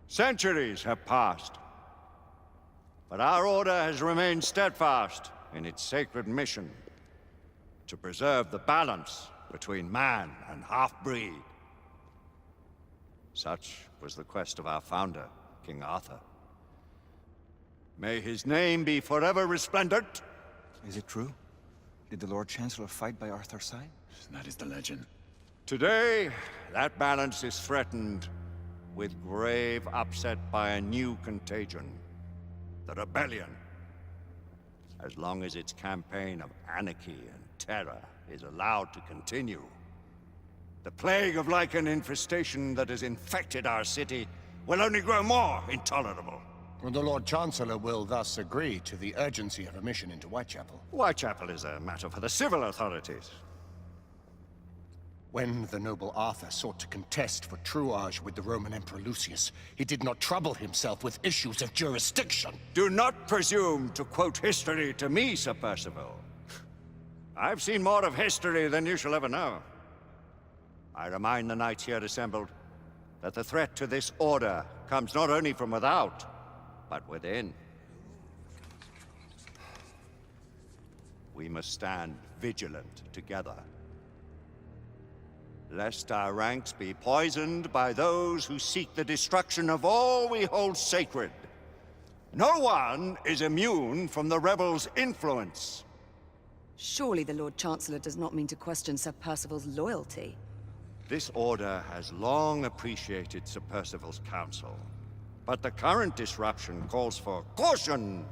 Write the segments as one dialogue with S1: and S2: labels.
S1: Centuries have passed, but our order has remained steadfast in its sacred mission to preserve the balance between man and half-breed. Such was the quest of our founder, King Arthur. May his name be forever resplendent.
S2: Is it true? Did the Lord Chancellor fight by Arthur's side?
S3: That is the legend.
S1: Today, that balance is threatened with grave upset by a new contagion. The rebellion. As long as its campaign of anarchy and terror is allowed to continue, the plague of Lycan infestation that has infected our city will only grow more intolerable.
S4: Well, the Lord Chancellor will thus agree to the urgency of a mission into Whitechapel.
S1: Whitechapel is a matter for the civil authorities.
S4: When the noble Arthur sought to contest for truage with the Roman Emperor Lucius, he did not trouble himself with issues of jurisdiction.
S1: Do not presume to quote history to me, Sir Percival. I've seen more of history than you shall ever know. I remind the knights here assembled that the threat to this order comes not only from without, but within. We must stand vigilant together, lest our ranks be poisoned by those who seek the destruction of all we hold sacred. No one is immune from the rebels' influence.
S5: Surely the Lord Chancellor does not mean to question Sir Percival's loyalty.
S1: This order has long appreciated Sir Percival's counsel, but the current disruption calls for caution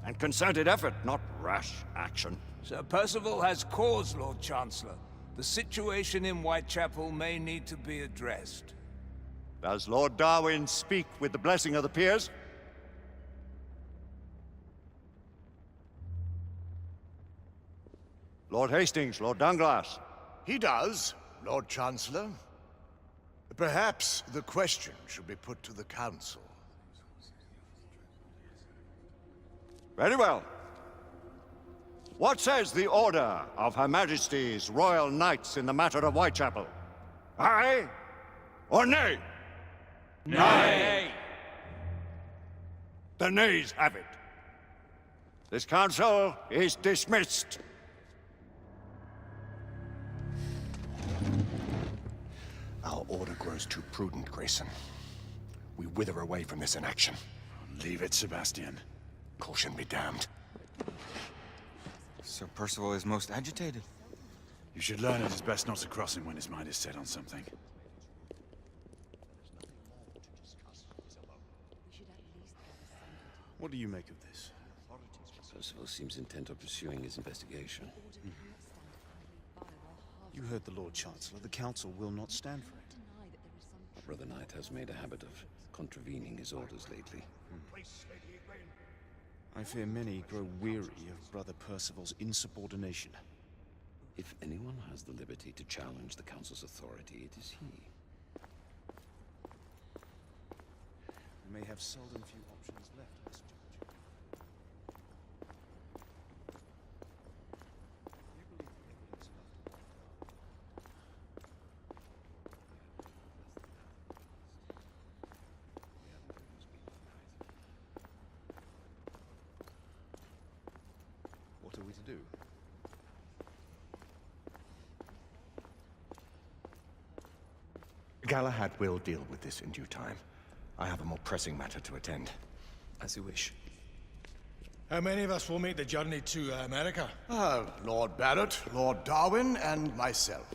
S1: and concerted effort, not rash action.
S6: Sir Percival has cause, Lord Chancellor. The situation in Whitechapel may need to be addressed.
S1: Does Lord Darwin speak with the blessing of the peers? Lord Hastings, Lord Dunglass.
S7: He does, Lord Chancellor. Perhaps the question should be put to the Council.
S1: Very well. What says the Order of Her Majesty's Royal Knights in the matter of Whitechapel? Aye or nay?
S6: Nay!
S1: The nays have it. This council is dismissed.
S4: Our order grows too prudent, Grayson. We wither away from this inaction.
S3: Leave it, Sebastian.
S4: Caution be damned.
S2: Sir Percival is most agitated.
S3: You should learn it is best not to cross him when his mind is set on something.
S8: What do you make of this?
S9: Percival seems intent on pursuing his investigation.
S8: You heard the Lord Chancellor. The Council will not stand for it.
S9: Our brother knight has made a habit of contravening his orders lately.
S8: I fear many grow weary of Brother Percival's insubordination.
S9: If anyone has the liberty to challenge the Council's authority, it is he.
S8: We may have seldom few options left, Miss Judge. What are we to do?
S4: Galahad will deal with this in due time. I have a more pressing matter to attend.
S9: As you wish.
S10: How many of us will make the journey to America?
S7: Lord Barrett, Lord Darwin, and myself.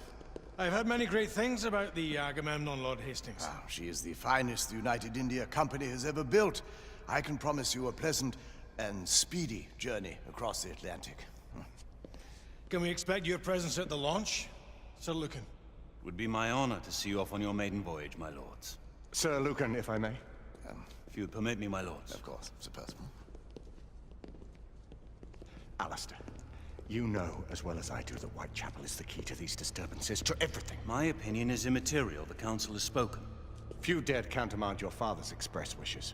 S10: I've heard many great things about the Agamemnon, Lord Hastings.
S7: She is the finest the United India Company has ever built. I can promise you a pleasant and speedy journey across the Atlantic.
S10: Can we expect your presence at the launch, Sir Lucan?
S11: Would be my honor to see you off on your maiden voyage, my lords.
S4: Sir Lucan, if I may.
S11: If you would permit me, my lords.
S7: Of course, Sir Percival.
S4: Alistair, you know as well as I do that Whitechapel is the key to these disturbances, to everything.
S11: My opinion is immaterial. The Council has spoken.
S4: Few dared countermand your father's express wishes.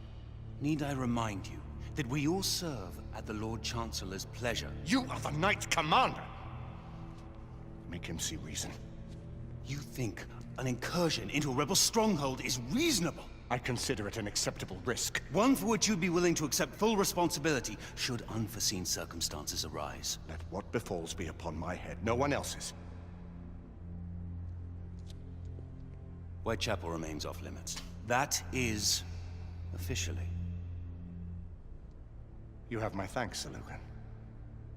S11: Need I remind you that we all serve at the Lord Chancellor's pleasure?
S4: You are the Knight Commander! Make him see reason.
S11: You think an incursion into a rebel stronghold is reasonable?
S4: I consider it an acceptable risk.
S11: One for which you'd be willing to accept full responsibility should unforeseen circumstances arise.
S4: Let what befalls be upon my head, no one else's.
S11: Whitechapel remains off limits. That is... officially.
S4: You have my thanks, Sir Lucan.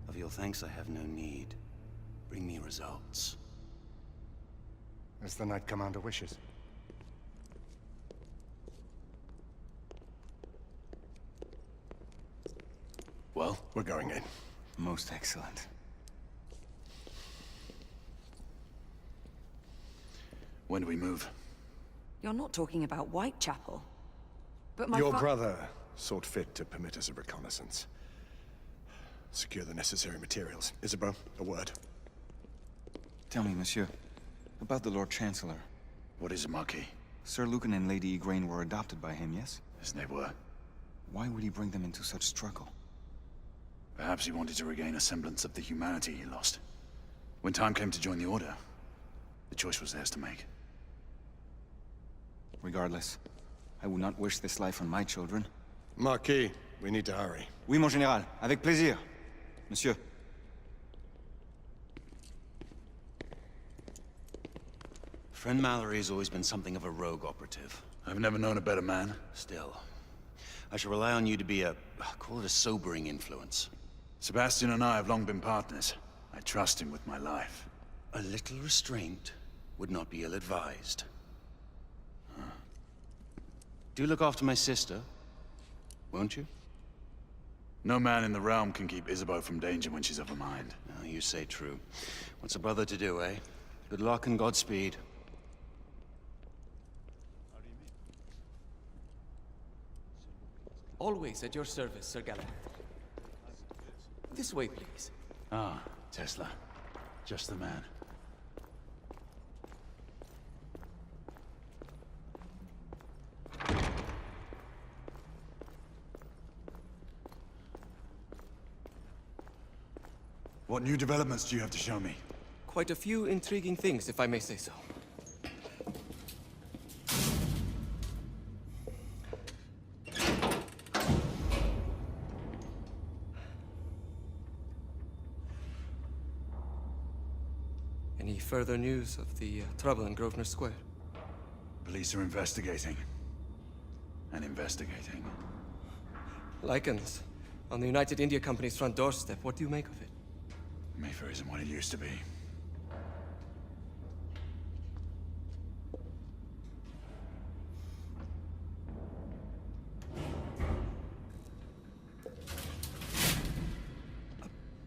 S11: Of your thanks I have no need. Bring me results.
S4: As the Knight Commander wishes.
S3: Well?
S4: We're going in.
S2: Most excellent.
S3: When do we move?
S5: You're not talking about Whitechapel. But my
S7: Your brother sought fit to permit us a reconnaissance. Secure the necessary materials. Isabeau, a word.
S2: Tell me, monsieur, about the Lord Chancellor.
S3: What is it, Marquis?
S2: Sir Lucan and Lady Igraine were adopted by him, yes?
S3: Yes, they were.
S2: Why would he bring them into such struggle?
S3: Perhaps he wanted to regain a semblance of the humanity he lost. When time came to join the Order, the choice was theirs to make.
S2: Regardless, I would not wish this life on my children.
S7: Marquis, we need to hurry.
S2: Oui, mon général. Avec plaisir. Monsieur.
S11: Friend Mallory has always been something of a rogue operative.
S3: I've never known a better man.
S11: Still, I shall rely on you to be a... call it a sobering influence.
S3: Sebastian and I have long been partners. I trust him with my life.
S11: A little restraint would not be ill-advised. Do look after my sister, won't you?
S3: No man in the realm can keep Isabeau from danger when she's of a mind.
S11: Oh, you say true. What's a brother to do, eh? Good luck and Godspeed.
S12: Always at your service, Sir Galahad. This way, please.
S3: Ah, Tesla. Just the man. What new developments do you have to show me?
S12: Quite a few intriguing things, if I may say so. Any further news of the trouble in Grosvenor Square?
S3: Police are investigating. And investigating.
S12: Lycans, on the United India Company's front doorstep. What do you make of it?
S3: Mayfair isn't what it used to be.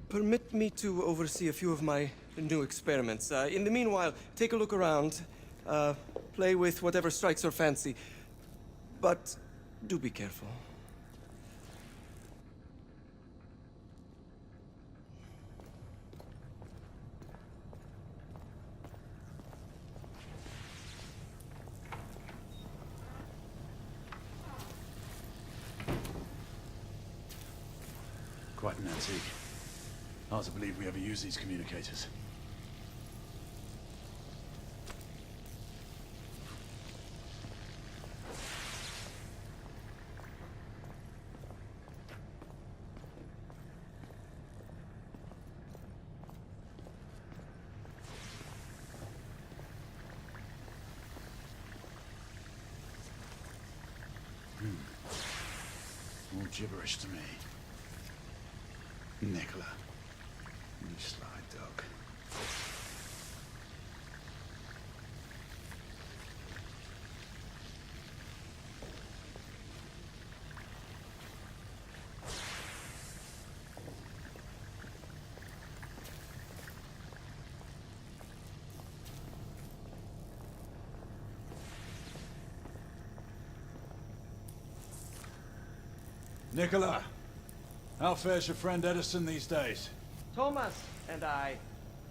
S12: Permit me to oversee a few of my new experiments. In the meanwhile, take a look around. Play with whatever strikes your fancy. But do be careful.
S3: Quite an antique. Hard to believe we ever use these communicators. All gibberish to me. Nicola. You sly dog. Nicola! How fares your friend Edison these days?
S12: Thomas and I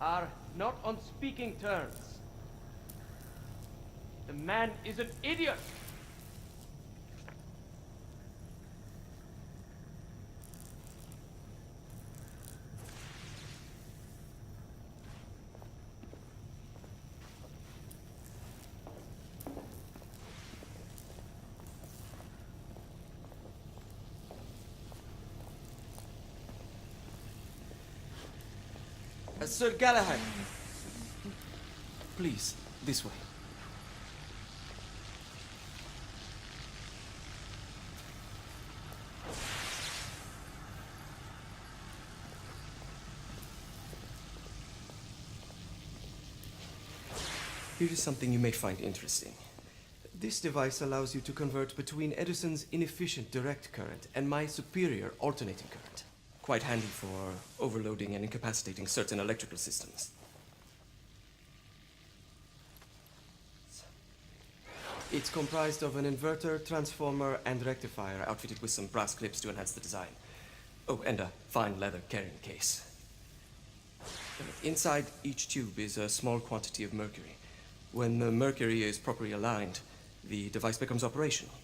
S12: are not on speaking terms. The man is an idiot! Sir Galahad. Please, this way. Here is something you may find interesting. This device allows you to convert between Edison's inefficient direct current and my superior alternating current. Quite handy for overloading and incapacitating certain electrical systems. It's comprised of an inverter, transformer, and rectifier outfitted with some brass clips to enhance the design. Oh, and a fine leather carrying case. Inside each tube is a small quantity of mercury. When the mercury is properly aligned, the device becomes operational.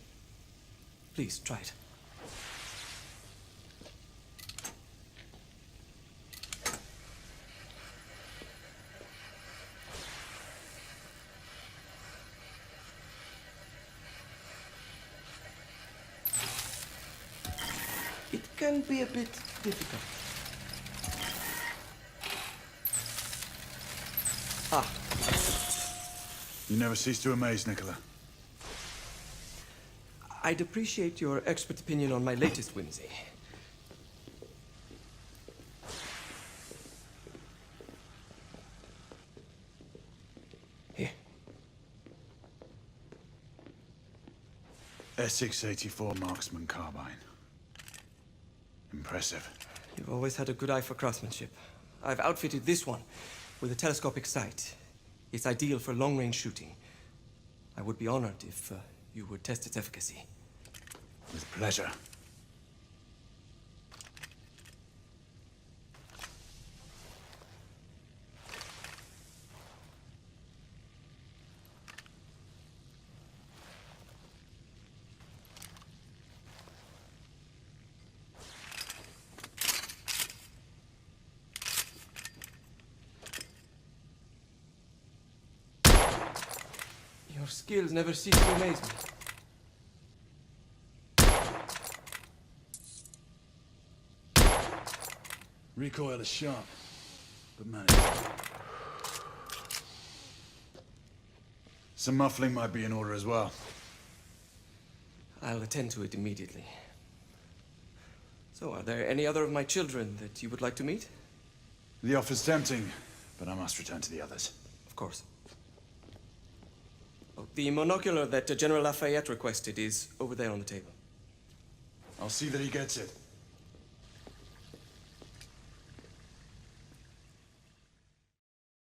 S12: Please, try it. It can be a bit difficult. Ah.
S3: You never cease to amaze, Nicola.
S12: I'd appreciate your expert opinion on my latest whimsy. Here.
S3: Essex 84 Marksman Carbine. Impressive.
S12: You've always had a good eye for craftsmanship. I've outfitted this one with a telescopic sight. It's ideal for long-range shooting. I would be honored if you would test its efficacy.
S3: With pleasure.
S12: Your skills never cease to amaze me.
S3: Recoil is sharp, but manageable. Some muffling might be in order as well.
S12: I'll attend to it immediately. So, are there any other of my children that you would like to meet?
S3: The offer's tempting, but I must return to the others.
S12: Of course. Oh, the monocular that General Lafayette requested is over there on the table.
S3: I'll see that he gets it.